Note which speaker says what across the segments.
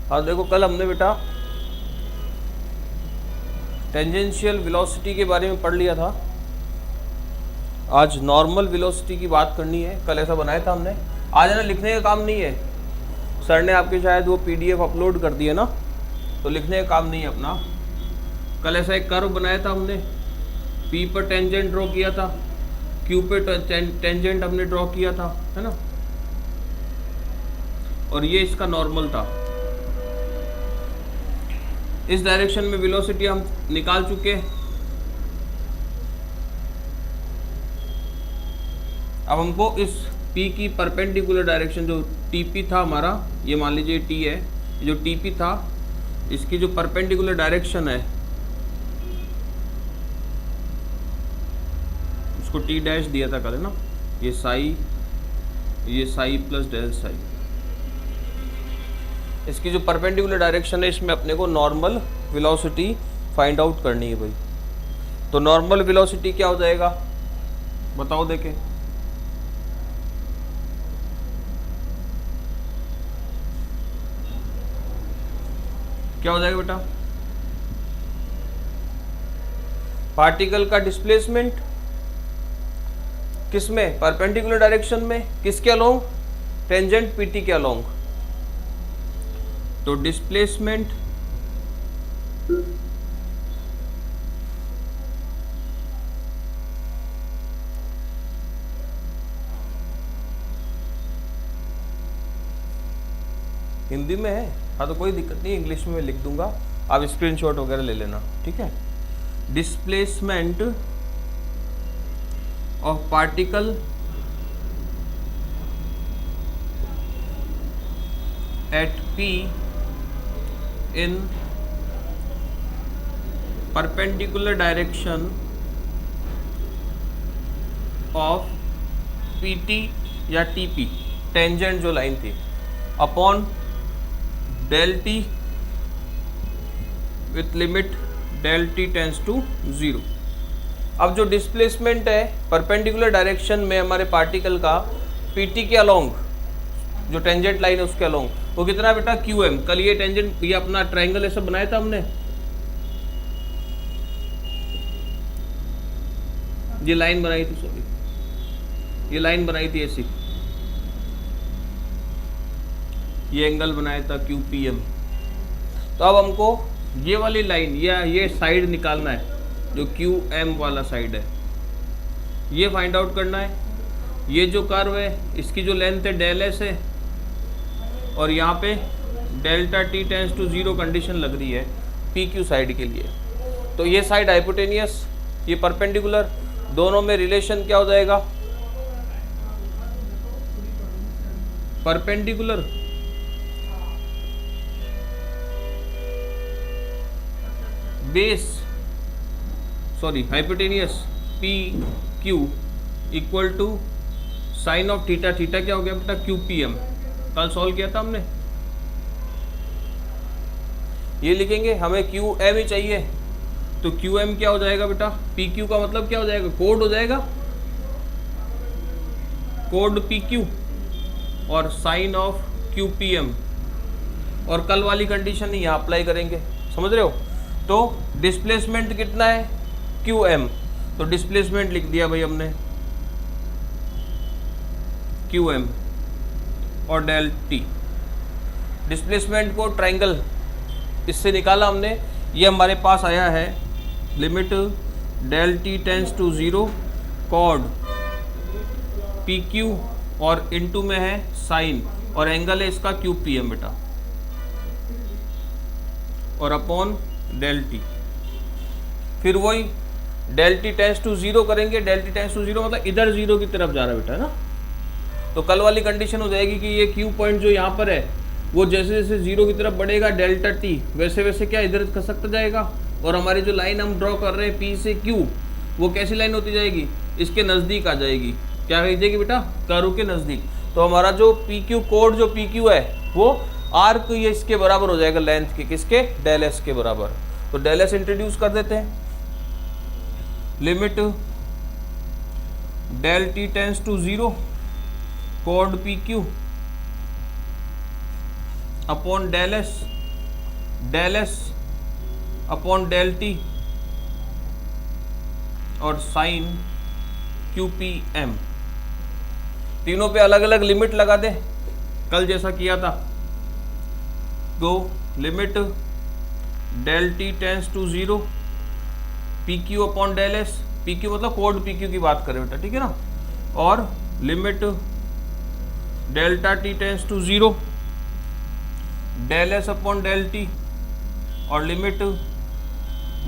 Speaker 1: हाँ देखो, कल हमने बेटा टेंजेंशियल वेलोसिटी के बारे में पढ़ लिया था। आज नॉर्मल वेलोसिटी की बात करनी है। कल ऐसा बनाया था हमने। आज है ना, लिखने का काम नहीं है। सर ने आपके शायद वो पीडीएफ अपलोड कर दिया ना, तो लिखने का काम नहीं है अपना। कल ऐसा एक कर्व बनाया था हमने, पी पर टेंजेंट ड्रॉ किया था, क्यू पे टेंजेंट हमने ड्रॉ किया था, है ना। और ये इसका नॉर्मल था। इस डायरेक्शन में वेलोसिटी हम निकाल चुके हैं। अब हमको इस P की परपेंडिकुलर डायरेक्शन, जो TP था हमारा, ये मान लीजिए T है, जो TP था, इसकी जो परपेंडिकुलर डायरेक्शन है उसको T डैश दिया था कल, है ना। ये साई प्लस डेल साई, इसकी जो परपेंडिकुलर डायरेक्शन है, इसमें अपने को नॉर्मल वेलोसिटी फाइंड आउट करनी है भाई। तो नॉर्मल वेलोसिटी क्या हो जाएगा बताओ देखें। क्या हो जाएगा बेटा? पार्टिकल का डिस्प्लेसमेंट किसमें? परपेंडिकुलर डायरेक्शन में। किसके अलोंग? टेंजेंट PT के अलोंग। तो डिस्प्लेसमेंट हिंदी में है, हाँ तो कोई दिक्कत नहीं, इंग्लिश में लिख दूंगा, आप स्क्रीनशॉट वगैरह ले लेना, ठीक है। Displacement of particle at P in perpendicular direction of PT या TP, टेंजेंट जो लाइन थी, upon del T with limit del T tends to 0। अब जो डिस्प्लेसमेंट है परपेंडिकुलर डायरेक्शन में हमारे पार्टिकल का PT के अलोंग, जो टेंजेंट लाइन है उसके अलोंग, वो कितना बेटा? QM। कल ये टेंजेंट, ये अपना ट्रायंगल ऐसा बनाया था हमने, ये लाइन बनाई थी, सॉरी ये लाइन बनाई थी ऐसी, ये एंगल बनाया था QPM। तो अब हमको ये वाली लाइन या ये साइड निकालना है, जो QM वाला साइड है, ये फाइंड आउट करना है। ये जो कर्व है इसकी जो लेंथ है डेल S है, और यहाँ पे delta T tends to 0 condition लग रही है PQ साइड के लिए। तो ये साइड हाइपोटेनियस, ये परपेंडिकुलर, दोनों में रिलेशन क्या हो जाएगा? Perpendicular base, sorry hypotenuse PQ equal to sine of theta. Theta क्या हो गया बेटा? QPM। कल सॉल्व किया था हमने, ये लिखेंगे, हमें QM ही चाहिए। तो QM क्या हो जाएगा बेटा? PQ का मतलब क्या हो जाएगा? कोड हो जाएगा, कोड PQ और साइन ऑफ QPM, और कल वाली कंडीशन ही यहाँ अप्लाई करेंगे, समझ रहे हो। तो डिस्प्लेसमेंट कितना है? QM। तो डिस्प्लेसमेंट लिख दिया भाई हमने QM और डेल T। डिस्प्लेसमेंट को ट्रायंगल इससे निकाला हमने, ये हमारे पास आया है limit del T tends to 0 कॉड PQ, और इनटू में है साइन, और एंगल है इसका QPM बेटा, और अपॉन डेल T। फिर वही डेल T टेंस टू 0 करेंगे। डेल T टेंस टू 0 मतलब इधर 0 की तरफ जा रहा है बेटा, है ना। तो कल वाली कंडीशन हो जाएगी कि ये Q पॉइंट जो यहाँ पर है, वो जैसे जैसे 0 की तरफ बढ़ेगा डेल्टा T, वैसे वैसे क्या इधर खसकता जाएगा, और हमारी जो लाइन हम ड्रॉ कर रहे हैं P से Q, वो कैसी लाइन होती जाएगी? इसके नज़दीक आ जाएगी। क्या कह जाएगी बेटा? कर्व के नज़दीक। तो हमारा जो PQ कोड, जो PQ है, वो आर्क ये इसके बराबर हो जाएगा लेंथ के, किसके? डेल S के बराबर। तो डेल S इंट्रोड्यूस कर देते हैं, limit del T tends to 0 कोड P Q upon del S upon del T और साइन क्यू पी एम। तीनों पे अलग अलग लिमिट लगा दे, कल जैसा किया था। तो limit del T tends to 0 P Q upon del S, P Q मतलब कोड पी क्यू की बात करें बेटा, ठीक है ना। और limit delta T tends to 0 del S upon del T और limit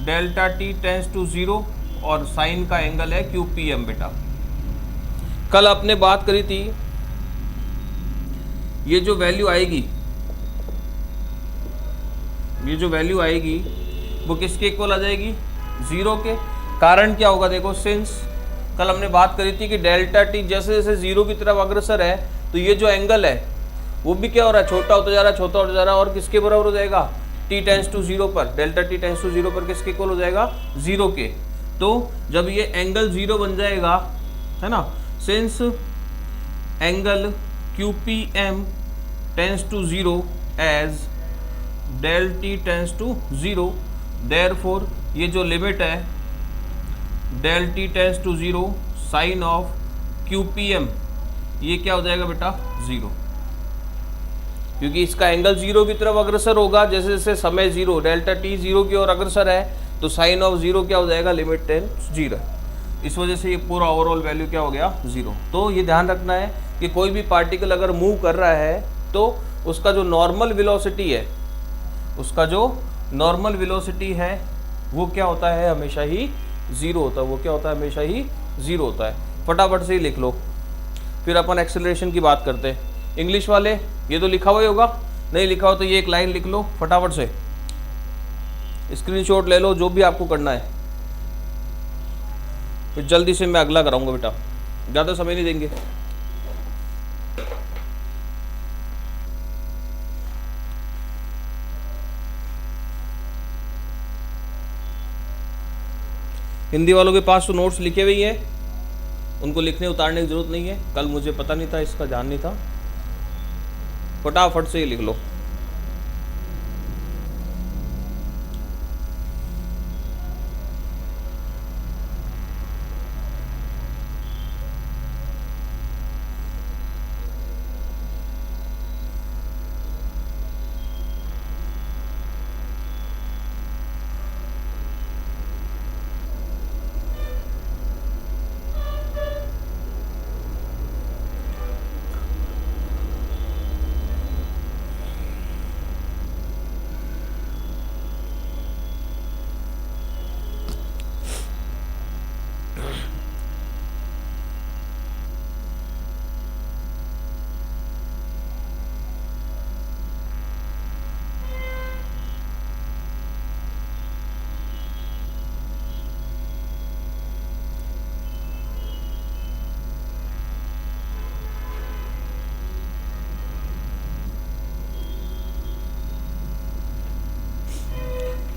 Speaker 1: delta T tends to 0 और साइन का एंगल है क्यू पी एम बेटा। कल आपने बात करी थी, ये जो वैल्यू आएगी वो किसके इक्वल आ जाएगी? 0 के। कारण क्या होगा देखो, सिंस कल हमने बात करी थी कि डेल्टा टी जैसे जैसे 0 की तरफ अग्रसर है तो ये जो एंगल है वो भी क्या हो रहा है, छोटा होता जा रहा है और किसके बराबर हो जाएगा? टी टेंस टू 0 पर, डेल्टा टी टेंस टू 0 पर किसके इक्वल हो जाएगा? 0 के। तो जब ये एंगल 0 बन जाएगा, है ना, since angle Q P M tends to 0 as del T tends to 0, therefore ये जो लिमिट है del T tends to 0 sine of Q P M, ये क्या हो जाएगा बेटा? 0, क्योंकि इसका एंगल 0 की तरफ अग्रसर होगा। जैसे जैसे समय 0, डेल्टा टी 0 की ओर अग्रसर है तो साइन ऑफ 0 क्या हो जाएगा? Limit tends 0। इस वजह से ये पूरा ओवरऑल वैल्यू क्या हो गया? 0। तो ये ध्यान रखना है कि कोई भी पार्टिकल अगर मूव कर रहा है तो उसका जो नॉर्मल वेलोसिटी है वो क्या होता है? हमेशा ही 0 होता है। वो क्या होता है? हमेशा ही 0 होता है। फटाफट से ही लिख लो, फिर अपन एक्सेलरेशन की बात करते हैं। इंग्लिश वाले ये तो लिखा हुआ ही होगा, नहीं लिखा हो तो ये एक लाइन लिख लो फटाफट से, स्क्रीनशॉट ले लो, जो भी आपको करना है। फिर जल्दी से मैं अगला कराऊंगा बेटा, ज़्यादा समय नहीं देंगे। हिंदी वालों के पास तो नोट्स लिखे हुए ही हैं, उनको लिखने उतारने की ज़रूरत नहीं है। कल मुझे पता नहीं था, इसका ध्यान नहीं था, फटाफट से ही लिख लो।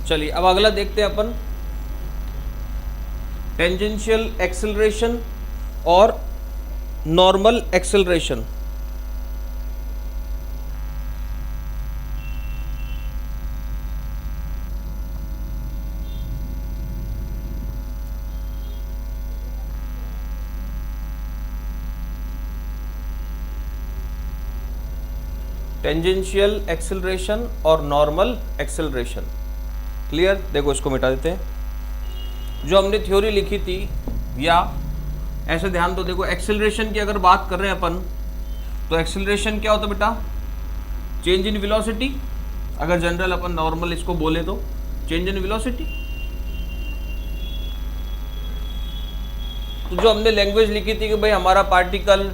Speaker 1: चलिए अब अगला देखते हैं अपन, टेंजेंशियल एक्सेलरेशन और नॉर्मल एक्सेलरेशन। टेंजेंशियल एक्सेलरेशन और नॉर्मल एक्सेलरेशन, क्लियर? देखो इसको मिटा देते हैं। जो हमने थ्योरी लिखी थी, या ऐसे ध्यान दो, देखो एक्सेलरेशन की अगर बात कर रहे हैं अपन, तो एक्सेलरेशन क्या होता है बेटा? Change in velocity. अगर जनरल अपन नॉर्मल इसको बोले तो चेंज इन वेलोसिटी। तो जो हमने लैंग्वेज लिखी थी कि भाई हमारा पार्टिकल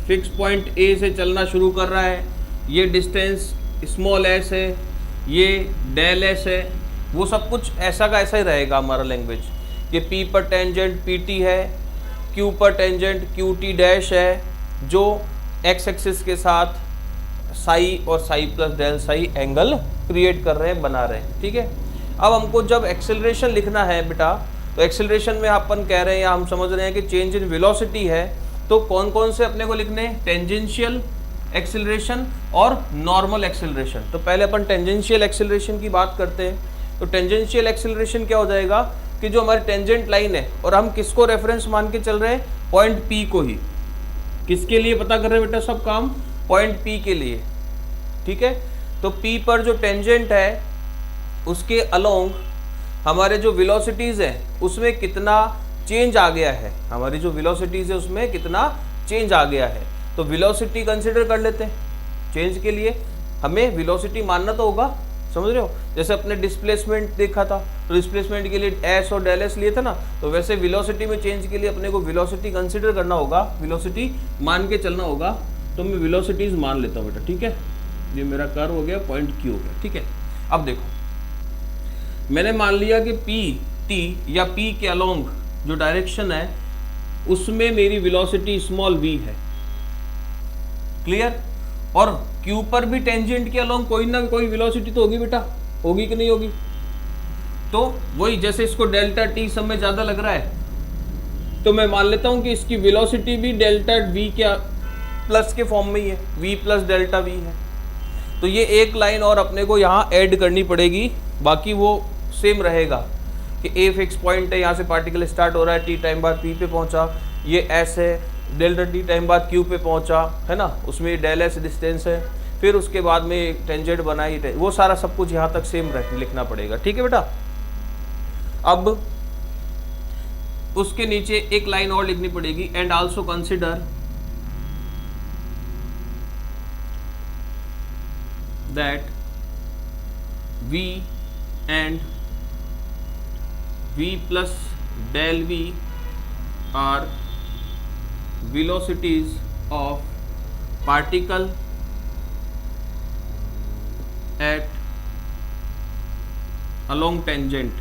Speaker 1: फिक्स पॉइंट ए से चलना शुरू कर रहा है, ये डिस्टेंस स्मॉल एस है, ये डेल एस है, वो सब कुछ ऐसा का ऐसा ही रहेगा हमारा लैंग्वेज। ये पी पर टेंजेंट पी टी है, क्यू पर टेंजेंट क्यू टी डैश है, जो एक्स एक्सिस के साथ साई और psi plus del psi angle create कर रहे हैं, बना रहे हैं, ठीक है। अब हमको जब एक्सेलरेशन लिखना है बेटा, तो एक्सेलरेशन में अपन कह रहे हैं या हम समझ रहे हैं कि चेंज इन वेलोसिटी है, तो कौन कौन से अपने को लिखने हैं, टेंजेंशियल एक्सेलरेशन और नॉर्मल एक्सेलरेशन। तो पहले अपन टेंजेंशियल एक्सेलरेशन की बात करते हैं। तो टेंजेंशियल एक्सेलरेशन क्या हो जाएगा कि जो हमारी टेंजेंट लाइन है और हम किसको रेफरेंस मान के चल रहे हैं, पॉइंट पी को ही। किसके लिए पता कर रहे हैं बेटा सब काम, पॉइंट पी के लिए, ठीक है। तो पी पर जो टेंजेंट है उसके अलोंग हमारे जो वेलोसिटीज है उसमें कितना चेंज आ गया है, हमारी जो वेलोसिटीज है उसमें कितना चेंज आ गया है। तो वेलोसिटी कंसिडर कर लेते हैं। चेंज के लिए हमें वेलोसिटी मानना तो होगा, समझ रहे हो। जैसे अपने डिस्प्लेसमेंट देखा था, तो डिस्प्लेसमेंट के लिए एस और डेल एस लिए थे ना, तो वैसे वेलोसिटी में चेंज के लिए अपने को वेलोसिटी कंसिडर करना होगा, वेलोसिटी मान के चलना होगा। तो मैं वेलोसिटीज मान लेता हूँ बेटा, ठीक है। ये मेरा कर्व हो गया, पॉइंट क्यू हो गया, ठीक है। अब देखो मैंने मान लिया कि पी टी या पी के अलोंग जो डायरेक्शन है उसमें मेरी वेलोसिटी स्मॉल v है, क्लियर। और q पर भी टेंजेंट के अलोंग कोई ना कोई वेलोसिटी तो होगी बेटा, होगी कि नहीं होगी। तो वही जैसे इसको डेल्टा टी समय ज्यादा लग रहा है तो मैं मान लेता हूं कि इसकी वेलोसिटी भी डेल्टा v के प्लस के फॉर्म में ही है, v प्लस डेल्टा v है। तो ये एक लाइन और अपने को यहाँ ऐड करनी पड़ेगी, बाकी वो सेम रहेगा कि ए फिक्स पॉइंट है, यहाँ से पार्टिकल स्टार्ट हो रहा है, टी टाइम बाद पी पे पहुँचा, ये एस है, डेल्टा टी टाइम बाद क्यू पे पहुँचा, है ना, उसमें डेल एस डिस्टेंस है, फिर उसके बाद में टेंजेंट बनाई, वो सारा सब कुछ यहाँ तक सेम लिखना पड़ेगा, ठीक है बेटा। अब उसके नीचे एक लाइन और लिखनी पड़ेगी, and also consider that v and v plus del v are velocities of particle at along tangent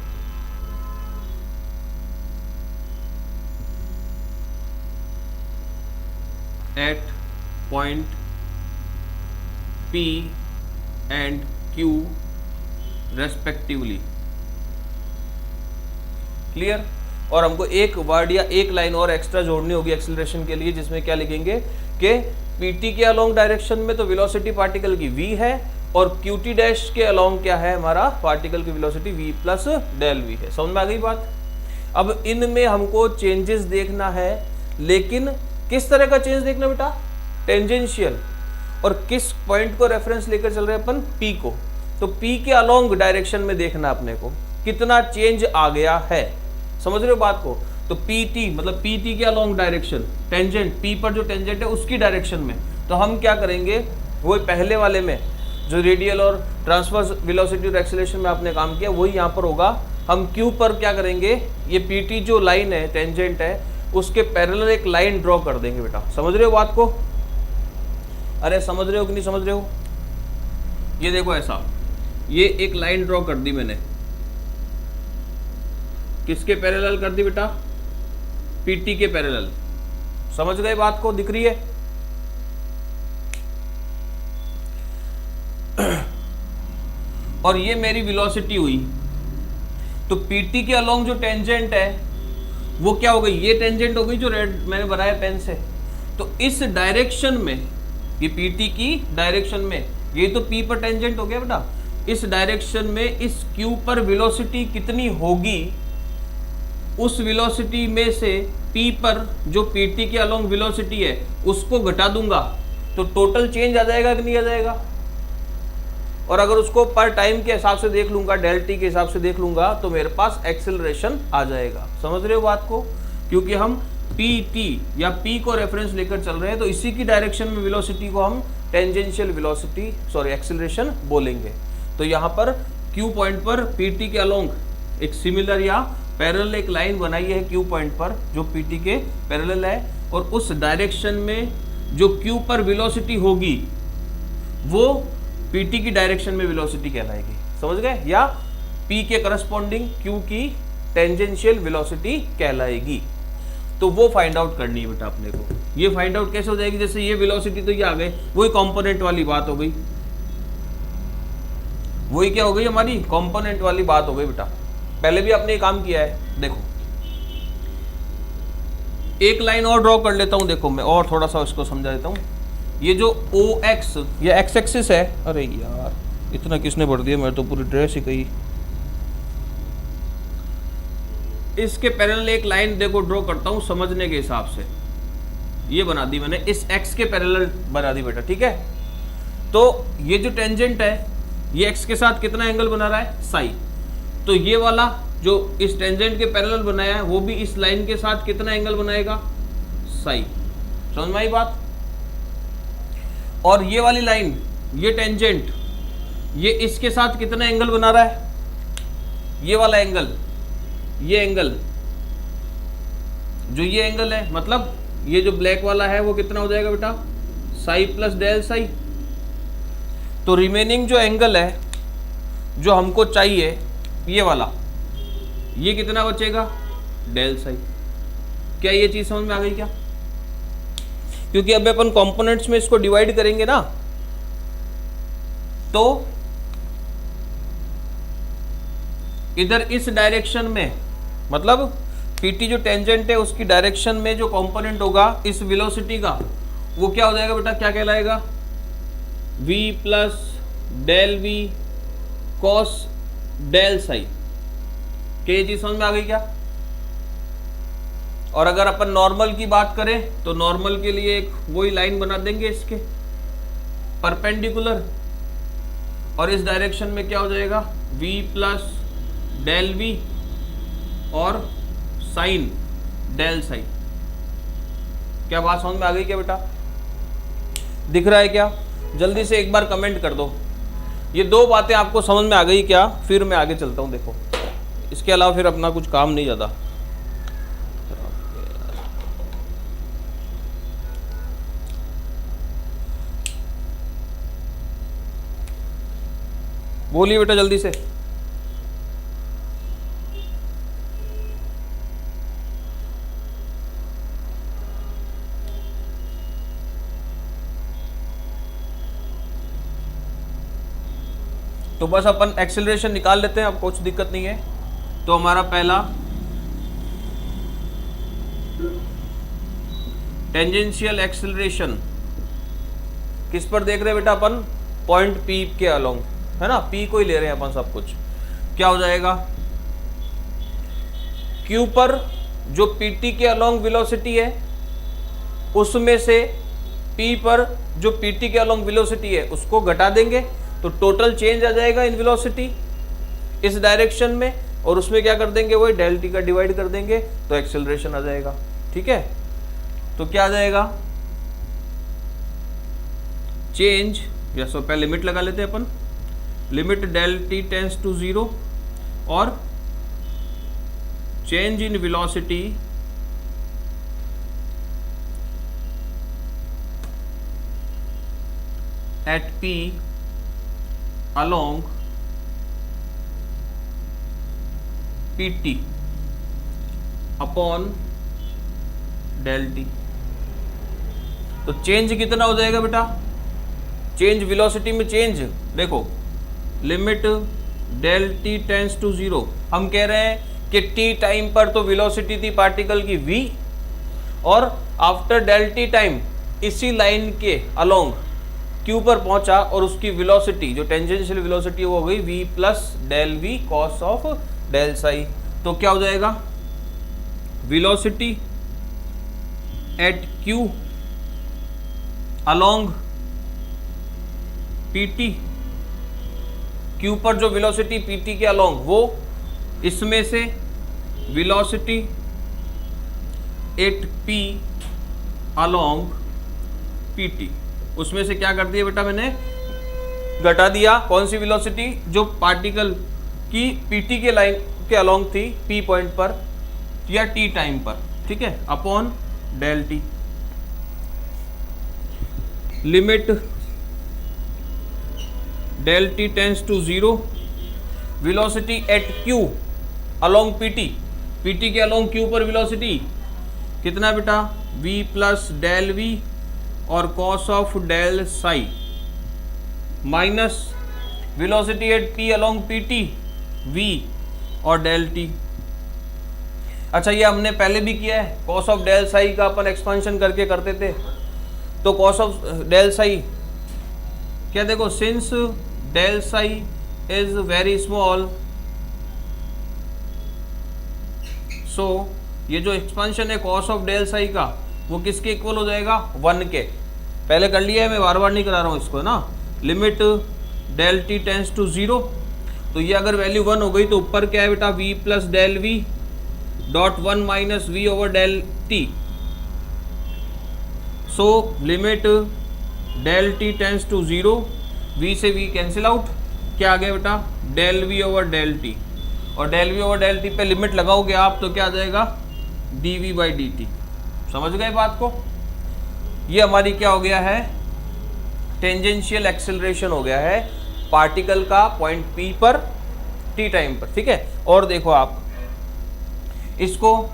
Speaker 1: at point P and Q respectively, clear. और हमको एक वर्ड या एक लाइन और एक्स्ट्रा जोड़नी होगी एक्सेलरेशन के लिए, जिसमें क्या लिखेंगे कि पीटी के अलोंग डायरेक्शन में तो वेलोसिटी पार्टिकल की v है और क्यूटी डैश के अलोंग क्या है, हमारा पार्टिकल की velocity v plus del v है। समझ में आ गई बात। अब इनमें हमको चेंजेस देखना है, लेकिन किस तरह का चेंज देखना बेटा, टेंजेंशियल। और किस पॉइंट को रेफरेंस लेकर चल रहे हैं अपन, p को। तो P के अलोंग डायरेक्शन में देखना अपने को कितना चेंज आ गया है, समझ रहे हो बात को। तो PT मतलब PT के अलोंग डायरेक्शन, टेंजेंट P पर जो टेंजेंट है उसकी डायरेक्शन में, तो हम क्या करेंगे, वही पहले वाले में जो रेडियल और ट्रांसवर्स वेलोसिटी और एक्सेलरेशन में आपने काम किया वही यहाँ पर होगा। हम Q पर क्या करेंगे, ये PT जो लाइन है, टेंजेंट है, उसके पैरेलल एक लाइन ड्रॉ कर देंगे बेटा। समझ रहे हो बात को, अरे समझ रहे हो कि नहीं समझ रहे हो। ये देखो ऐसा, ये एक लाइन ड्रॉ कर दी मैंने, किसके पैरेलल कर दी बेटा, पीटी के पैरेलल। समझ गए बात को, दिख रही है। और ये मेरी वेलोसिटी हुई, तो पीटी के अलोंग जो टेंजेंट है वो क्या हो गई, ये टेंजेंट हो गई जो रेड मैंने बनाया पेन से। तो इस डायरेक्शन में, ये पीटी की डायरेक्शन में, ये तो पी पर टेंजेंट हो गया बेटा, इस डायरेक्शन में इस क्यू पर वेलोसिटी कितनी होगी, उस वेलोसिटी में से पी पर जो पीटी के अलोंग वेलोसिटी है उसको घटा दूंगा, तो टोटल चेंज आ जाएगा कि नहीं आ जाएगा। और अगर उसको पर टाइम के हिसाब से देख लूंगा, डेल टी के हिसाब से देख लूंगा, तो मेरे पास एक्सेलरेशन आ जाएगा। समझ रहे हो बात को, क्योंकि हम पी टी या पी को रेफरेंस लेकर चल रहे हैं, तो इसी की डायरेक्शन में वेलोसिटी को हम टेंजेंशियल वेलोसिटी एक्सेलरेशन बोलेंगे। तो यहाँ पर क्यू पॉइंट पर पीटी के अलोंग एक सिमिलर या पैरेलल एक लाइन बनाई है क्यू पॉइंट पर जो पीटी के पैरेलल है, और उस डायरेक्शन में जो क्यू पर वेलोसिटी होगी वो पीटी की डायरेक्शन में वेलोसिटी कहलाएगी। समझ गए, या पी के करस्पॉन्डिंग क्यू की टेंजेंशियल वेलोसिटी कहलाएगी। तो वो फाइंड आउट करनी है बेटा अपने को। ये फाइंड आउट कैसे हो जाएगी, जैसे ये वेलोसिटी तो ये आ गए, वही कंपोनेंट वाली बात हो गई, वही क्या हो गई हमारी कंपोनेंट वाली बात हो गई बेटा। पहले भी आपने ये काम किया है, देखो एक लाइन और ड्रॉ कर लेता हूँ, देखो मैं और थोड़ा सा इसको समझा देता हूँ। ये जो ओ एक्स, ये एक्स एक्सिस है, अरे यार इतना किसने भर दिया, मैं तो पूरी ड्रेस ही कही। इसके पैरेलल एक लाइन देखो ड्रॉ करता हूँ समझने के हिसाब से, ये बना दी मैंने, इस एक्स के पैरेलल बना दी बेटा, ठीक है। तो ये जो टेंजेंट है ये एक्स के साथ कितना एंगल बना रहा है, साई। तो ये वाला जो इस टेंजेंट के पैरेलल बनाया है वो भी इस लाइन के साथ कितना एंगल बनाएगा, साई। समझ में आई बात। और ये वाली लाइन, ये टेंजेंट, ये इसके साथ कितना एंगल बना रहा है, ये वाला एंगल, ये एंगल, जो ये एंगल है, मतलब ये जो ब्लैक वाला है वो कितना हो जाएगा बेटा, साई प्लस डेल साई। तो रिमेनिंग जो एंगल है जो हमको चाहिए ये वाला, ये कितना बचेगा, डेल साई। क्या ये चीज समझ में आ गई क्या? क्योंकि अब अपन कंपोनेंट्स में इसको डिवाइड करेंगे ना, तो इधर इस डायरेक्शन में, मतलब पीटी जो टेंजेंट है उसकी डायरेक्शन में जो कंपोनेंट होगा इस वेलोसिटी का, वो क्या हो जाएगा बेटा, क्या कहलाएगा, v plus del v cos del psi. क्या ये चीज समझ में आ गई क्या? और अगर अपन नॉर्मल की बात करें तो नॉर्मल के लिए एक वही लाइन बना देंगे इसके परपेंडिकुलर, और इस डायरेक्शन में क्या हो जाएगा, v प्लस डेल वी और साइन डेल साइन। क्या बात समझ में आ गई क्या बेटा? दिख रहा है क्या? जल्दी से एक बार कमेंट कर दो, ये दो बातें आपको समझ में आ गई क्या? फिर मैं आगे चलता हूँ। देखो इसके अलावा फिर अपना कुछ काम नहीं ज़्यादा। बोलिए बेटा जल्दी से। तो बस अपन एक्सेलरेशन निकाल लेते हैं, अब कुछ दिक्कत नहीं है। तो हमारा पहला टेंजेंशियल एक्सेलरेशन किस पर देख रहे हैं बेटा अपन, पॉइंट पी के अलोंग, है ना, पी को ही ले रहे हैं अपन सब कुछ। क्या हो जाएगा, क्यू पर जो पीटी के अलोंग वेलोसिटी है उसमें से पी पर जो पीटी के अलोंग वेलोसिटी है उसको घटा देंगे, तो टोटल चेंज आ जाएगा इन वेलोसिटी इस डायरेक्शन में, और उसमें क्या कर देंगे, वही डेल टी का डिवाइड कर देंगे, तो एक्सेलरेशन आ जाएगा। ठीक है, तो क्या आ जाएगा, चेंज, या सो पहले लिमिट लगा लेते हैं अपन, limit del T tends to 0 और change in velocity at P along pt upon del T. तो चेंज कितना हो जाएगा बेटा, चेंज वेलोसिटी में चेंज, देखो limit del T tends to 0, हम कह रहे हैं कि t टाइम पर तो वेलोसिटी थी पार्टिकल की v, और आफ्टर डेल टी टाइम इसी लाइन के अलोंग क्यू पर पहुंचा और उसकी वेलोसिटी जो टेंजेंशियल वेलोसिटी वो हो गई v plus del v cos of del psi. तो क्या हो जाएगा, velocity at Q along pt, Q पर जो वेलोसिटी pt के अलोंग वो, इसमें से velocity at p along pt, उसमें से क्या कर दिया बेटा मैंने, घटा दिया कौन सी वेलोसिटी, जो पार्टिकल की पीटी के लाइन के अलोंग थी पी पॉइंट पर या टी टाइम पर, ठीक है, upon del t. Limit del T tends to 0, velocity at Q along PT, PT के अलोंग क्यू पर वेलोसिटी कितना बेटा, v प्लस डेल वी और cos of del psi, minus velocity at P along PT v और del t. अच्छा ये हमने पहले भी किया है, कॉस ऑफ डेल साई का अपन एक्सपांशन करके करते थे। तो कॉस ऑफ डेल साई क्या, देखो since del psi is very small, so ये जो एक्सपांशन है कॉस ऑफ डेल साई का वो किसके इक्वल हो जाएगा, 1 के। पहले कर लिया है, मैं बार बार नहीं करा रहा हूँ इसको ना। Limit del T tends to 0, तो ये अगर वैल्यू 1 हो गई तो ऊपर क्या है बेटा, v plus del v dot 1 minus v over del t. So limit del T tends to 0, v से v कैंसिल आउट, क्या आ गया बेटा, del v over del T. और del v over del t पे लिमिट लगाओगे आप तो क्या आ जाएगा, d v by d t. समझ गए बात को। ये हमारी क्या हो गया है, टेंजेंशियल एक्सेलरेशन हो गया है पार्टिकल का पॉइंट P पर t टाइम पर, ठीक है। और देखो आप इसको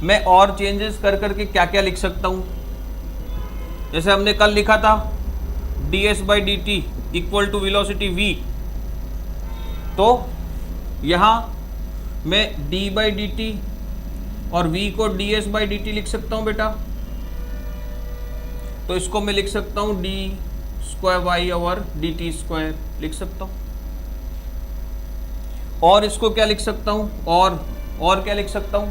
Speaker 1: मैं और चेंजेस कर करके क्या क्या लिख सकता हूं, जैसे हमने कल लिखा था ds by d t equal to velocity v, तो यहां मैं d बाई डी टी और v को ds बाई डी टी लिख सकता हूं बेटा। तो इसको मैं लिख सकता हूं d square y over d t square लिख सकता हूं। और इसको क्या लिख सकता हूं, और क्या लिख सकता हूं,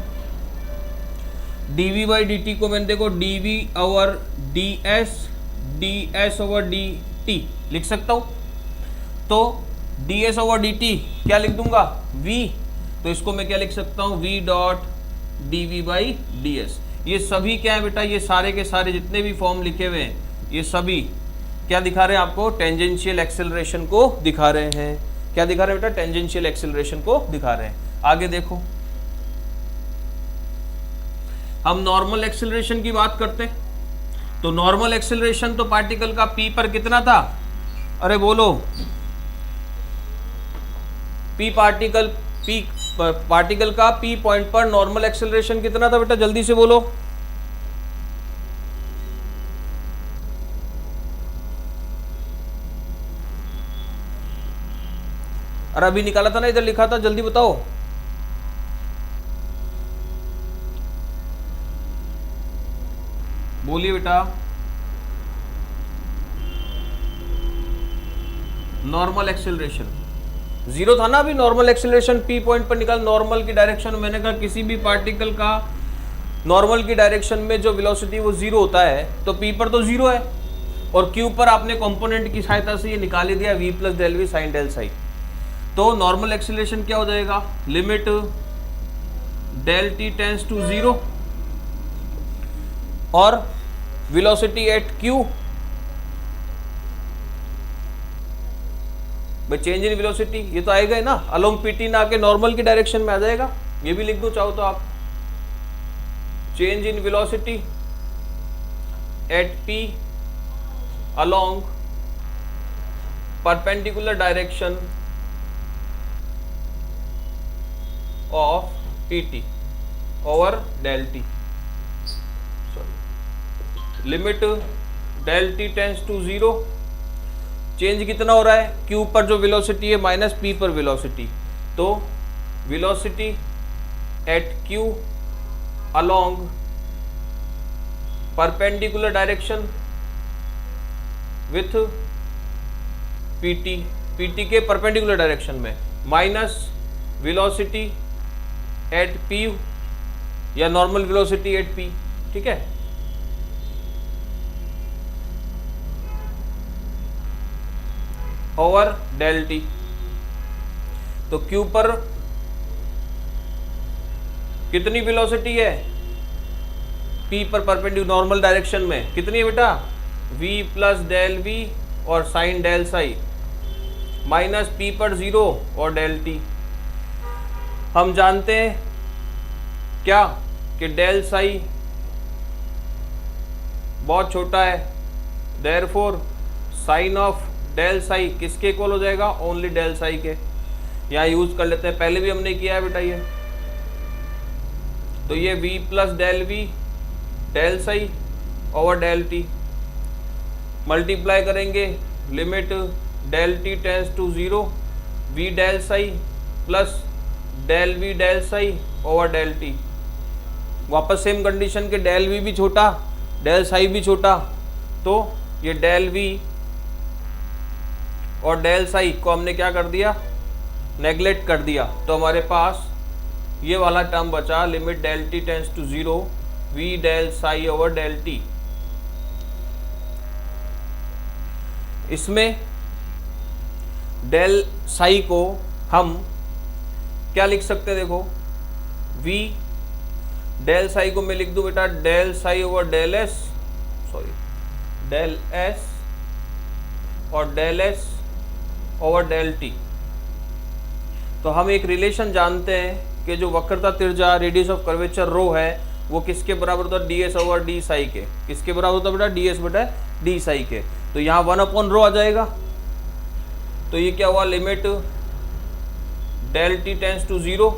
Speaker 1: dv बाई डी टी को मैंने देखो dv over ds over d t लिख सकता हूं। तो ds ओवर डी टी क्या लिख दूंगा, v, तो इसको मैं क्या लिख सकता हूं, v dot dv by ds। ये सभी क्या है बेटा, ये सारे के सारे जितने भी फॉर्म लिखे हुए हैं ये सभी क्या दिखा रहे हैं आपको, टेंजेंशियल एक्सेलरेशन को दिखा रहे हैं। क्या दिखा रहे हैं बेटा, टेंजेंशियल एक्सेलरेशन को दिखा रहे हैं। आगे देखो, हम नॉर्मल एक्सेलरेशन की बात करते हैं। तो नॉर्मल एक्सेलरेशन तो पार्टिकल का p पर कितना था, अरे बोलो, पार्टिकल का p पॉइंट पर नॉर्मल एक्सेलरेशन कितना था बेटा, जल्दी से बोलो। अरे अभी निकाला था ना, इधर लिखा था, जल्दी बताओ। बोलिए बेटा, नॉर्मल एक्सेलरेशन 0 था ना अभी। नॉर्मल एक्सेलरेशन p पॉइंट पर निकाल, नॉर्मल की डायरेक्शन, मैंने कहा किसी भी पार्टिकल का नॉर्मल की डायरेक्शन में जो वेलोसिटी वो 0 होता है, तो p पर तो 0 है और q पर आपने कंपोनेंट की सहायता से ये निकाल ही दिया, v plus del v sine del psi. तो नॉर्मल एक्सेलरेशन क्या हो जाएगा, limit del T tends to 0 और velocity at q, change in velocity ये तो आएगा ही ना, अलोंग पीटी ना आके नॉर्मल की डायरेक्शन में आ जाएगा। ये भी लिख दो चाहो तो आप, change in velocity at p along perpendicular direction of pt over del t, sorry, limit del T tends to 0, change कितना हो रहा है, q पर जो वेलोसिटी है माइनस p पर वेलोसिटी, तो velocity at q along perpendicular direction with pt के परपेंडिकुलर डायरेक्शन में, माइनस वेलोसिटी एट p या नॉर्मल वेलोसिटी एट p, ठीक है। ओवर डेल टी, तो q पर कितनी वेलोसिटी है, p पर परपेंडिकुलर नॉर्मल डायरेक्शन में कितनी है बेटा, v प्लस डेल v और sine del psi, minus p पर 0 और डेल टी। हम जानते हैं क्या कि डेल साई बहुत छोटा है, therefore sine of del psi किसके इक्वल हो जाएगा, ओनली डेल साई के। यहाँ यूज कर लेते हैं, पहले भी हमने किया है बेटा ये। तो ये v plus del v del psi over del t, multiply करेंगे limit del T tends to 0, v del psi plus del v del psi over del t, वापस सेम कंडीशन के डेल वी भी छोटा, डेल साई भी छोटा, तो ये del v और डेल साई को हमने क्या कर दिया, नेग्लेक्ट कर दिया। तो हमारे पास ये वाला टर्म बचा, limit del T tends to 0 v del psi over del t. इसमें डेल साई को हम क्या लिख सकते हैं, देखो v डेल साई को मैं लिख दूं बेटा del psi over del s, sorry del s और del s over del T. तो हम एक रिलेशन जानते हैं कि जो वक्रता त्रिज्या रेडियस ऑफ कर्वेचर रो है वो किसके बराबर होता है, d S over D Sai के। किसके बराबर होता है बेटा, डी एस बटा डी साई के। तो यहाँ 1/रो आ जाएगा। तो ये क्या हुआ, limit del T tends to 0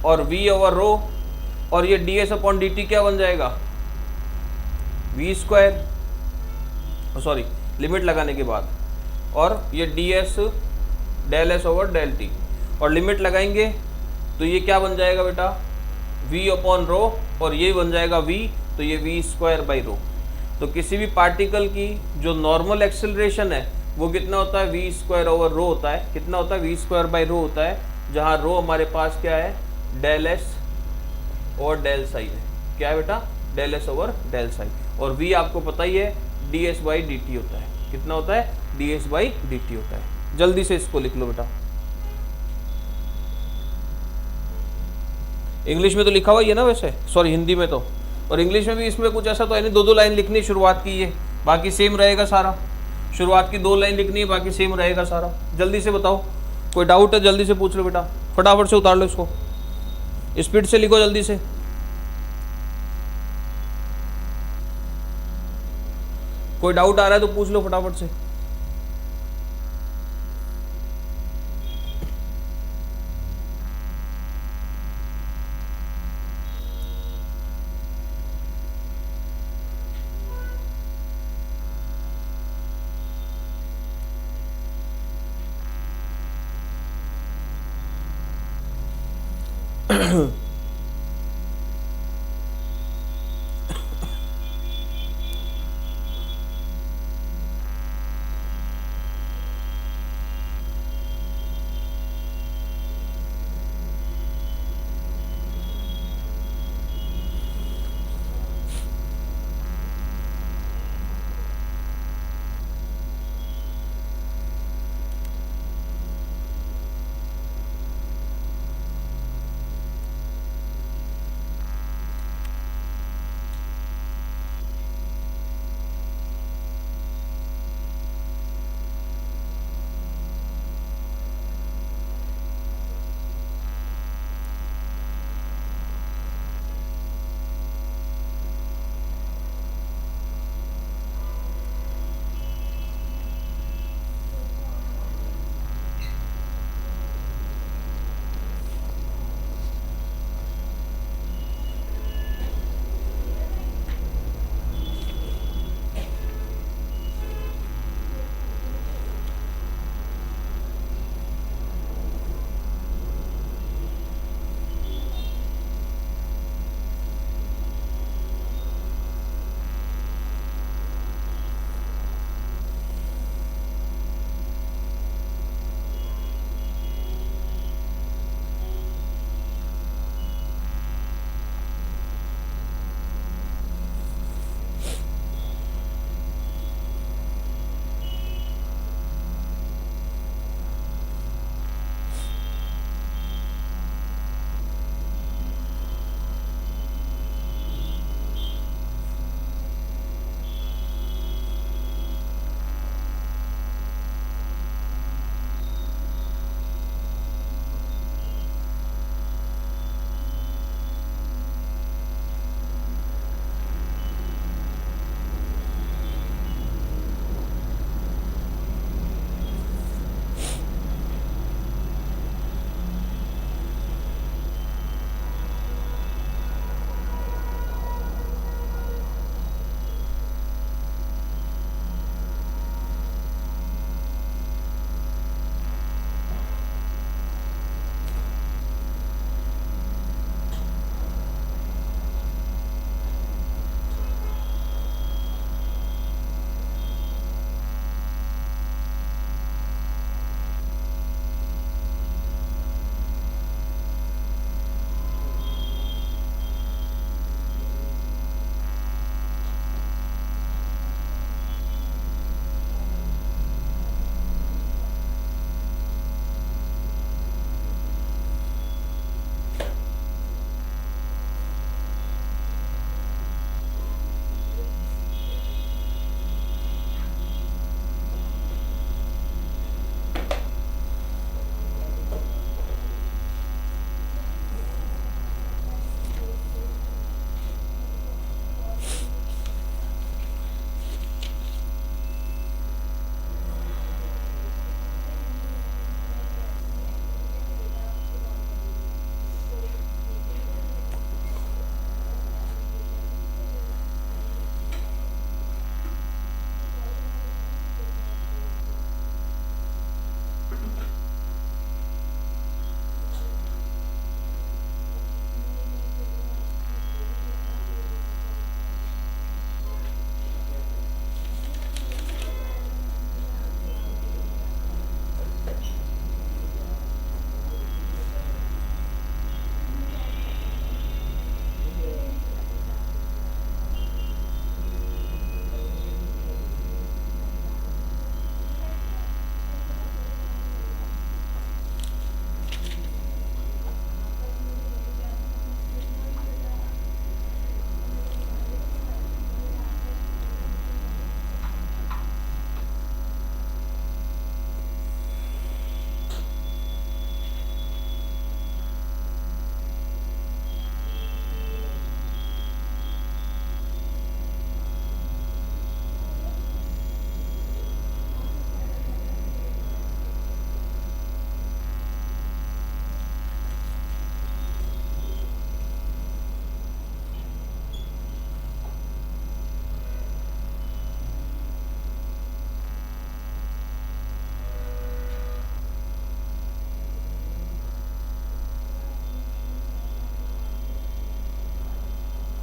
Speaker 1: और v ओवर रो, और ये ds अपॉन डी टी क्या बन जाएगा, v स्क्वायर, सॉरी लिमिट लगाने के बाद, और ये ds del s over del T, और लिमिट लगाएंगे तो ये क्या बन जाएगा बेटा, v अपॉन रो, और ये बन जाएगा v, तो ये v स्क्वायर बाई रो। तो किसी भी पार्टिकल की जो नॉर्मल एक्सेलरेशन है वो कितना होता है, v स्क्वायर ओवर रो होता है। कितना होता है, v स्क्वायर बाई रो होता है, जहाँ रो हमारे पास क्या है, डेल एस और डेल साई है। क्या है बेटा, del s over del psi, और v आपको पता ही है d s by d t होता है। कितना होता है, d s by d t होता है। जल्दी से इसको लिख लो बेटा। इंग्लिश में तो लिखा हुआ ही है ना वैसे, सॉरी हिंदी में तो, और इंग्लिश में भी इसमें कुछ ऐसा तो है नहीं, 2-2 लाइन लिखनी शुरुआत की है, बाकी सेम रहेगा सारा। शुरुआत की 2 लाइन लिखनी है, बाकी सेम रहेगा सारा। जल्दी से बताओ, कोई डाउट है जल्दी से पूछ लो बेटा, फटाफट से उतार लो इसको, स्पीड से लिखो जल्दी से। कोई डाउट आ रहा है तो पूछ लो फटाफट से।